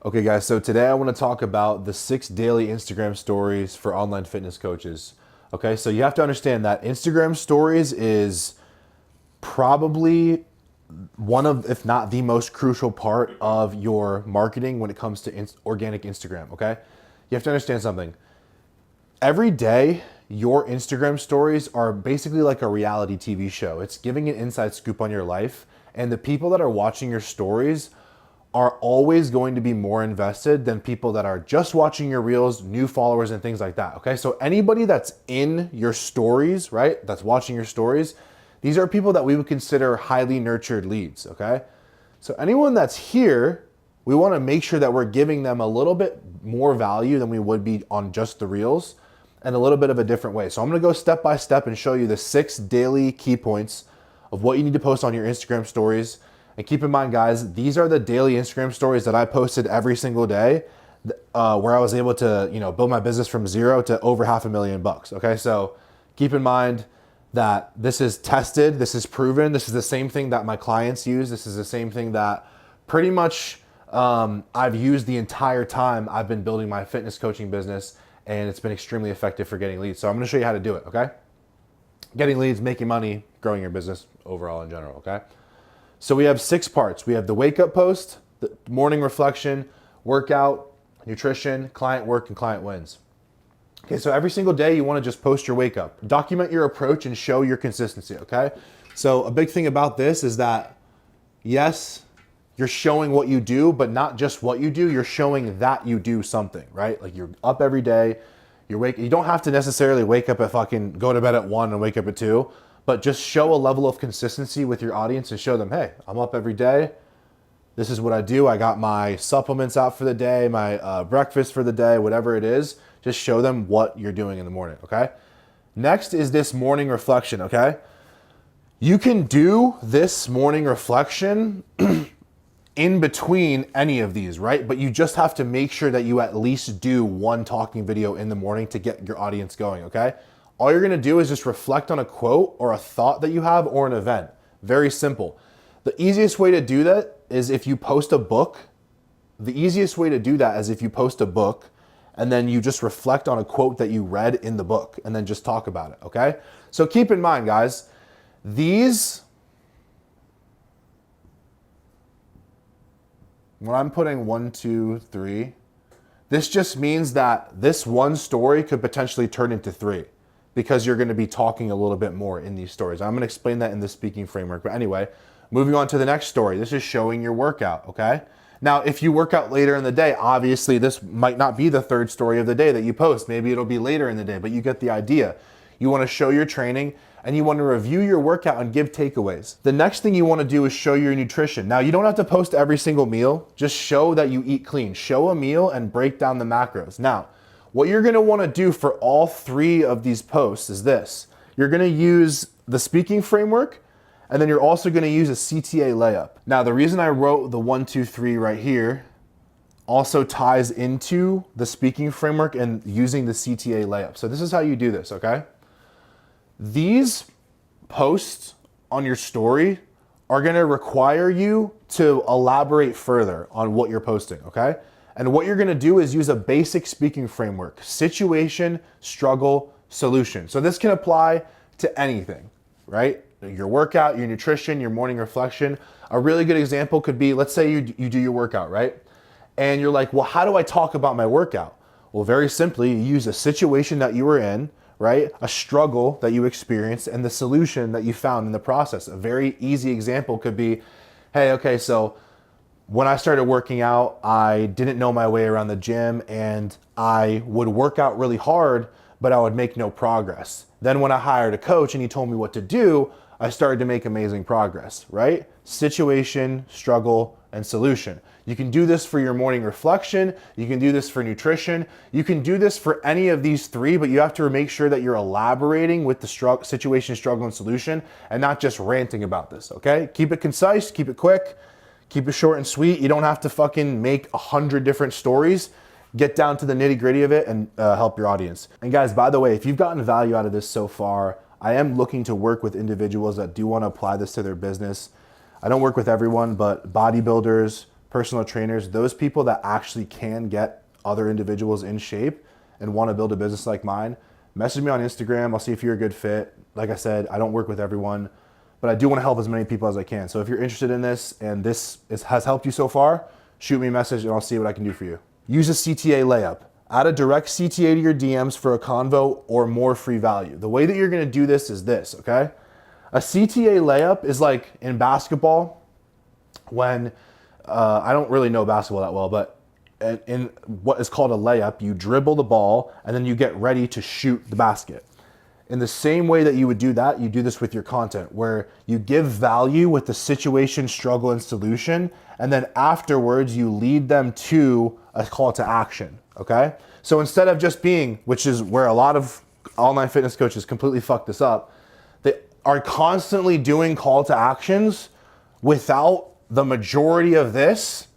Okay guys, so today I want to talk about the 6 daily Instagram stories for online fitness coaches. Okay, so you have to understand that Instagram stories is probably one of, if not the most crucial part of your marketing when it comes to organic Instagram, okay? You have to understand something. Every day, your Instagram stories are basically like a reality TV show. It's giving an inside scoop on your life, and the people that are watching your stories are always going to be more invested than people that are just watching your reels, new followers, and things like that. Okay, so anybody that's in your stories, right, that's watching your stories, these are people that we would consider highly nurtured leads. Okay, so anyone that's here, we want to make sure that we're giving them a little bit more value than we would be on just the reels, and a little bit of a different way. So I'm going to go step by step and show you the 6 daily key points of what you need to post on your Instagram stories. And keep in mind, guys, these are the daily Instagram stories that I posted every single day, where I was able to, build my business from zero to over $500,000. Okay, so keep in mind that this is tested, this is proven, this is the same thing that my clients use, this is the same thing that pretty much I've used the entire time I've been building my fitness coaching business, and it's been extremely effective for getting leads. So I'm going to show you how to do it. Okay, getting leads, making money, growing your business overall in general. Okay. So we have 6 parts. We have the wake up post, the morning reflection, workout, nutrition, client work, and client wins. Okay, so every single day you want to just post your wake up. Document your approach and show your consistency, okay? So a big thing about this is that, yes, you're showing what you do, but not just what you do, you're showing that you do something, right? Like you're up every day, you don't have to necessarily wake up at go to bed at 1 and wake up at 2. But just show a level of consistency with your audience and show them, hey, I'm up every day. This is what I do. I got my supplements out for the day, my breakfast for the day, whatever it is. Just show them what you're doing in the morning, okay? Next is this morning reflection, okay? You can do this morning reflection in between any of these, right? But you just have to make sure that you at least do one talking video in the morning to get your audience going, okay? All you're gonna do is just reflect on a quote or a thought that you have or an event. Very simple. The easiest way to do that is if you post a book. The easiest way to do that is if you post a book and then you just reflect on a quote that you read in the book and then just talk about it, okay? So keep in mind, guys, when I'm putting 1, 2, 3, this just means that this one story could potentially turn into 3. Because you're going to be talking a little bit more in these stories. I'm going to explain that in the speaking framework. But anyway, moving on to the next story. This is showing your workout, okay? Now, if you work out later in the day, obviously this might not be the 3rd story of the day that you post. Maybe it'll be later in the day, but you get the idea. You want to show your training and you want to review your workout and give takeaways. The next thing you want to do is show your nutrition. Now, you don't have to post every single meal. Just show that you eat clean. Show a meal and break down the macros. Now, what you're gonna wanna do for all 3 of these posts is this. You're gonna use the speaking framework, and then you're also gonna use a CTA layup. Now, the reason I wrote the 1, 2, 3 right here also ties into the speaking framework and using the CTA layup. So this is how you do this, okay? These posts on your story are gonna require you to elaborate further on what you're posting, okay? And what you're gonna do is use a basic speaking framework: situation, struggle, solution. So this can apply to anything, right? Your workout, your nutrition, your morning reflection. A really good example could be, let's say you do your workout, right? And you're like, well, how do I talk about my workout? Well, very simply, you use a situation that you were in, right? A struggle that you experienced and the solution that you found in the process. A very easy example could be, hey, okay, so when I started working out, I didn't know my way around the gym and I would work out really hard, but I would make no progress. Then when I hired a coach and he told me what to do, I started to make amazing progress, right? Situation, struggle, and solution. You can do this for your morning reflection. You can do this for nutrition. You can do this for any of these 3, but you have to make sure that you're elaborating with the situation, struggle, and solution and not just ranting about this, okay? Keep it concise, keep it quick. Keep it short and sweet. You don't have to fucking make 100 different stories. Get down to the nitty gritty of it and help your audience. And guys, by the way, if you've gotten value out of this so far, I am looking to work with individuals that do want to apply this to their business. I don't work with everyone, but bodybuilders, personal trainers, those people that actually can get other individuals in shape and want to build a business like mine, message me on Instagram. I'll see if you're a good fit. Like I said, I don't work with everyone, but I do want to help as many people as I can. So if you're interested in this and has helped you so far, shoot me a message and I'll see what I can do for you. Use a CTA layup. Add a direct CTA to your DMs for a convo or more free value. The way that you're going to do this is this, okay? A CTA layup is like in basketball when, I don't really know basketball that well, but in what is called a layup, you dribble the ball and then you get ready to shoot the basket. In the same way that you would do that, you do this with your content, where you give value with the situation, struggle, and solution, and then afterwards you lead them to a call to action, okay? So instead of just being, which is where a lot of online fitness coaches completely fuck this up, they are constantly doing call to actions without the majority of this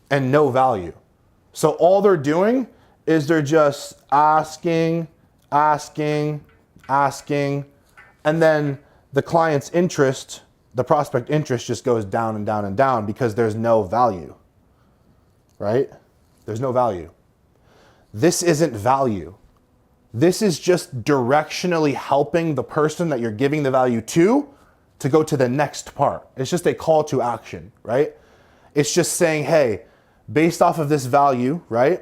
and no value. So all they're doing is they're just asking, and then the client's interest, the prospect interest just goes down and down and down because there's no value, right? There's no value. This isn't value. This is just directionally helping the person that you're giving the value to go to the next part. It's just a call to action, right? It's just saying, hey, based off of this value, right?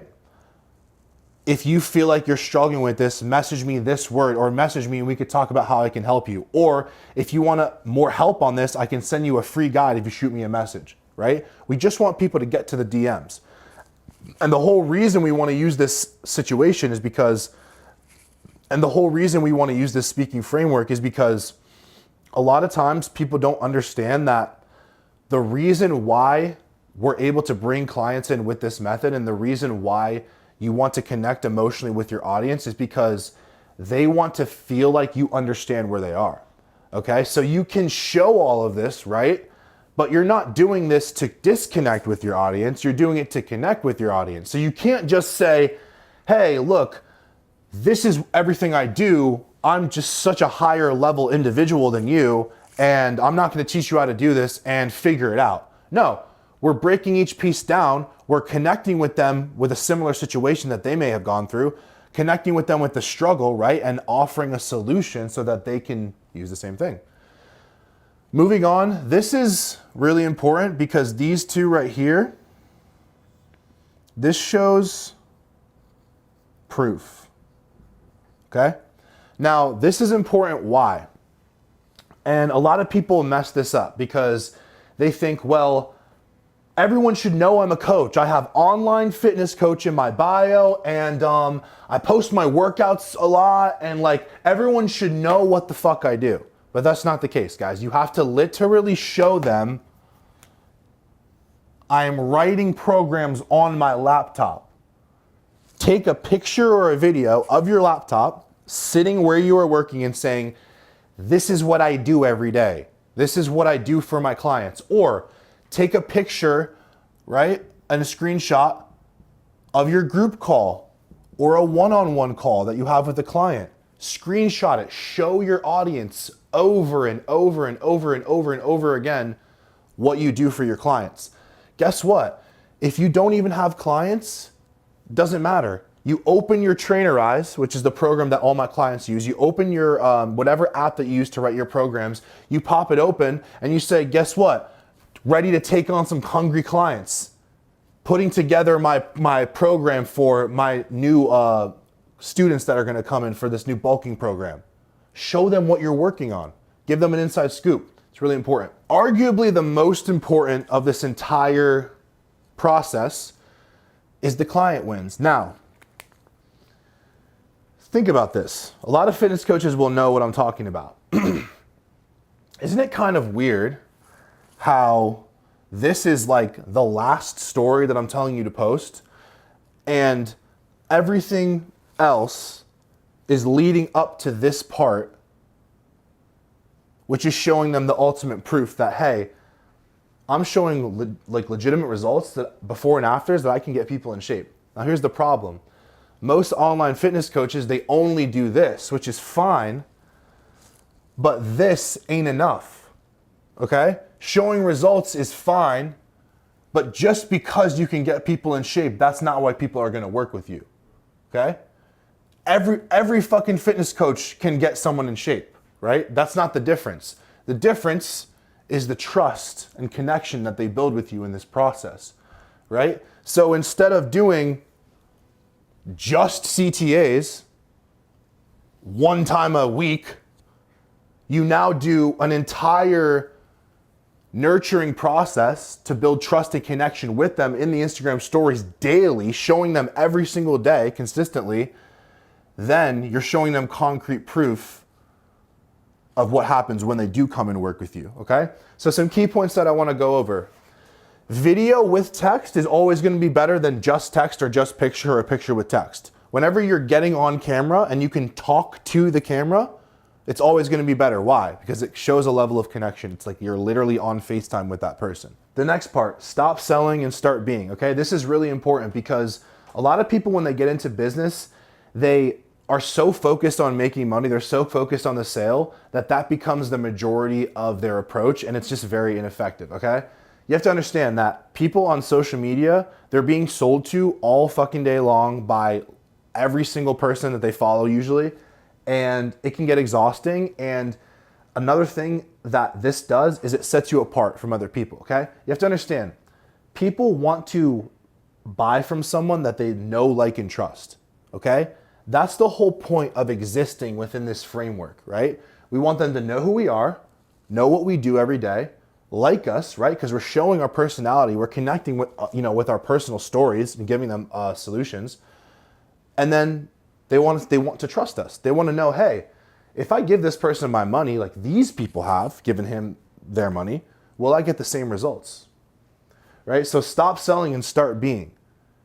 If you feel like you're struggling with this, message me this word or message me and we could talk about how I can help you. Or if you want more help on this, I can send you a free guide if you shoot me a message, right? We just want people to get to the DMs. And the whole reason we want to use this situation is because, and the whole reason we want to use this speaking framework is because a lot of times people don't understand that the reason why we're able to bring clients in with this method and the reason why you want to connect emotionally with your audience is because they want to feel like you understand where they are, okay? So you can show all of this, right? But you're not doing this to disconnect with your audience. You're doing it to connect with your audience. So you can't just say, hey, look, this is everything I do. I'm just such a higher level individual than you, and I'm not going to teach you how to do this and figure it out. No, we're breaking each piece down. We're connecting with them with a similar situation that they may have gone through, connecting with them with the struggle, right? And offering a solution so that they can use the same thing. Moving on, this is really important because these two right here, this shows proof, okay? Now, this is important. Why? And a lot of people mess this up because they think, well, everyone should know I'm a coach. I have online fitness coach in my bio and I post my workouts a lot and like everyone should know what the fuck I do. But that's not the case, guys. You have to literally show them I am writing programs on my laptop. Take a picture or a video of your laptop sitting where you are working and saying, this is what I do every day. This is what I do for my clients. Or take a picture, right, and a screenshot of your group call or a one-on-one call that you have with a client. Screenshot it. Show your audience over and over and over and over and over again what you do for your clients. Guess what? If you don't even have clients, doesn't matter. You open your Trainerize, which is the program that all my clients use. You open your whatever app that you use to write your programs. You pop it open and you say, guess what? Ready to take on some hungry clients. Putting together my program for my new students that are going to come in for this new bulking program. Show them what you're working on. Give them an inside scoop. It's really important. Arguably the most important of this entire process is the client wins. Now, think about this. A lot of fitness coaches will know what I'm talking about. Isn't it kind of weird how this is like the last story that I'm telling you to post and everything else is leading up to this part, which is showing them the ultimate proof that, hey, I'm showing legitimate results that before and afters that I can get people in shape. Now here's the problem. Most online fitness coaches, they only do this, which is fine, but this ain't enough, okay? Showing results is fine, But just because you can get people in shape, that's not why people are going to work with you. Okay? Every fucking fitness coach can get someone in shape, right? That's not the difference. The difference is the trust and connection that they build with you in this process, right? So instead of doing just CTAs one time a week, you now do an entire nurturing process to build trust and connection with them in the Instagram stories daily, showing them every single day consistently. Then you're showing them concrete proof of what happens when they do come and work with you, okay? So some key points that I wanna go over. Video with text is always gonna be better than just text or just picture or picture with text. Whenever you're getting on camera and you can talk to the camera, it's always gonna be better. Why? Because it shows a level of connection. It's like you're literally on FaceTime with that person. The next part, stop selling and start being, okay? This is really important because a lot of people, when they get into business, they are so focused on making money, they're so focused on the sale that becomes the majority of their approach, and it's just very ineffective, okay? You have to understand that people on social media, they're being sold to all fucking day long by every single person that they follow usually, and it can get exhausting. And another thing that this does is it sets you apart from other people, okay? You have to understand, people want to buy from someone that they know, like, and trust, okay? That's the whole point of existing within this framework, right? We want them to know who we are, know what we do every day, like us, right? Because we're showing our personality, we're connecting with, with our personal stories and giving them solutions. And then they want to trust us. They want to know, hey, if I give this person my money, like these people have given him their money, will I get the same results, right? So stop selling and start being.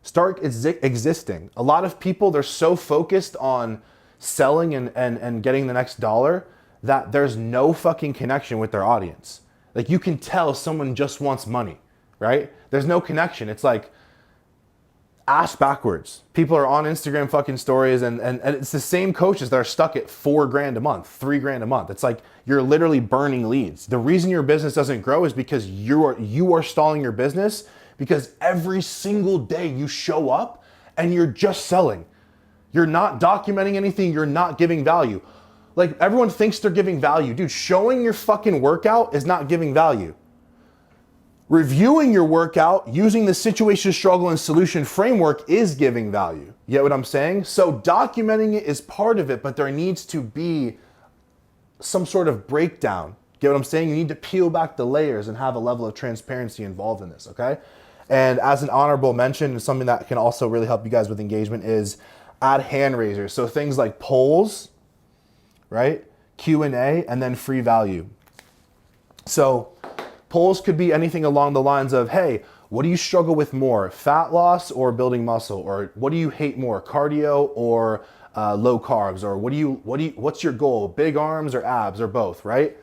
Start existing. A lot of people, they're so focused on selling and getting the next dollar that there's no fucking connection with their audience. Like, you can tell someone just wants money, right? There's no connection. It's like ass backwards. People are on Instagram fucking stories and it's the same coaches that are stuck at $4,000 a month, $3,000 a month. It's like you're literally burning leads. The reason your business doesn't grow is because you are stalling your business because every single day you show up and you're just selling. You're not documenting anything. You're not giving value. Like, everyone thinks they're giving value. Dude, showing your fucking workout is not giving value. Reviewing your workout using the situation, struggle, and solution framework is giving value. You get what I'm saying? So documenting it is part of it, but there needs to be some sort of breakdown. Get what I'm saying? You need to peel back the layers and have a level of transparency involved in this, okay? And as an honorable mention, and something that can also really help you guys with engagement, is add hand raisers. So things like polls, right? Q&A, and then free value. So polls could be anything along the lines of, hey, what do you struggle with more, fat loss or building muscle? Or what do you hate more, cardio or low carbs? Or what's your goal, big arms or abs or both, right?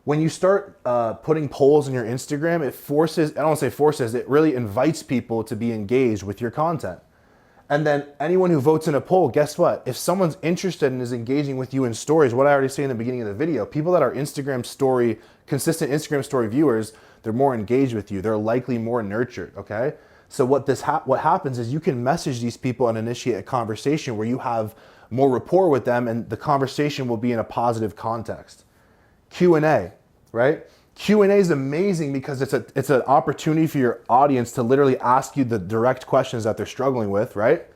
When you start putting polls in your Instagram, it forces, I don't want to say forces, it really invites people to be engaged with your content. And then anyone who votes in a poll, guess what? If someone's interested and is engaging with you in stories, what I already say in the beginning of the video, people that are consistent Instagram story viewers, they're more engaged with you. They're likely more nurtured, okay? So what happens is you can message these people and initiate a conversation where you have more rapport with them, and the conversation will be in a positive context. Q&A, right? Q&A is amazing because it's an opportunity for your audience to literally ask you the direct questions that they're struggling with, right?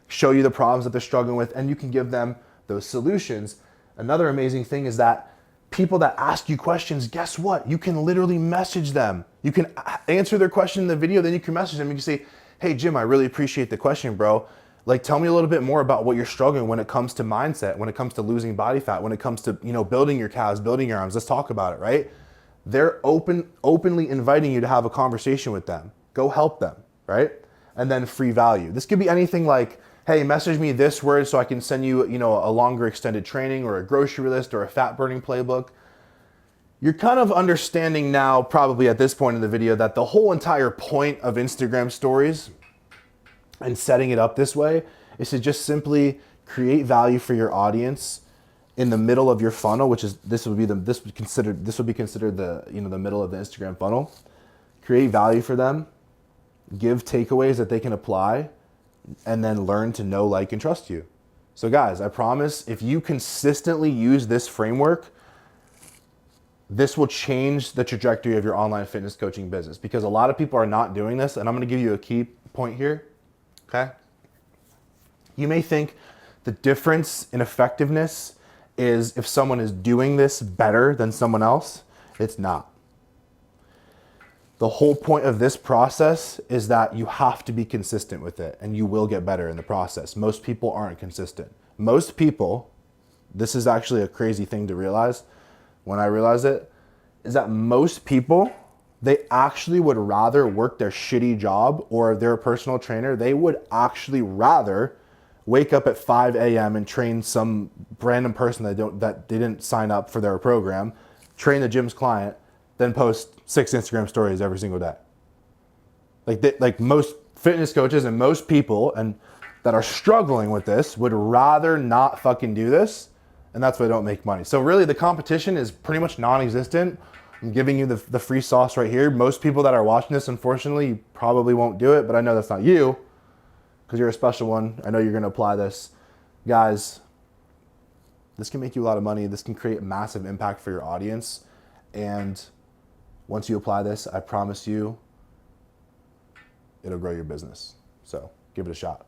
Show you the problems that they're struggling with, and you can give them those solutions. Another amazing thing is that people that ask you questions, guess what? You can literally message them. You can answer their question in the video, then you can message them. You can say, hey, Jim, I really appreciate the question, bro. Like, tell me a little bit more about what you're struggling when it comes to mindset, when it comes to losing body fat, when it comes to, building your calves, building your arms. Let's talk about it, right? They're openly inviting you to have a conversation with them. Go help them, right? And then free value. This could be anything like, hey, message me this word so I can send you, a longer extended training or a grocery list or a fat burning playbook. You're kind of understanding now, probably at this point in the video, that the whole entire point of Instagram stories and setting it up this way is to just simply create value for your audience in the middle of your funnel, which is this would be considered the the middle of the Instagram funnel. Create value for them, give takeaways that they can apply, and then learn to know, like, and trust you. So guys, I promise if you consistently use this framework, this will change the trajectory of your online fitness coaching business, because a lot of people are not doing this. And I'm going to give you a key point here. Okay. You may think the difference in effectiveness is if someone is doing this better than someone else. It's not. The whole point of this process is that you have to be consistent with it, and you will get better in the process. Most people aren't consistent. Most people, this is actually a crazy thing to realize when I realized it, is that most people, they actually would rather work their shitty job, or if they're a personal trainer, they would actually rather wake up at 5 a.m. and train some random person that didn't sign up for their program, train the gym's client, then post 6 Instagram stories every single day. Like most fitness coaches and most people and that are struggling with this would rather not fucking do this, and that's why they don't make money. So really the competition is pretty much non-existent. I'm giving you the free sauce right here. Most people that are watching this, unfortunately, you probably won't do it, but I know that's not you because you're a special one. I know you're gonna apply this. Guys, this can make you a lot of money. This can create a massive impact for your audience. And once you apply this, I promise you, it'll grow your business. So give it a shot.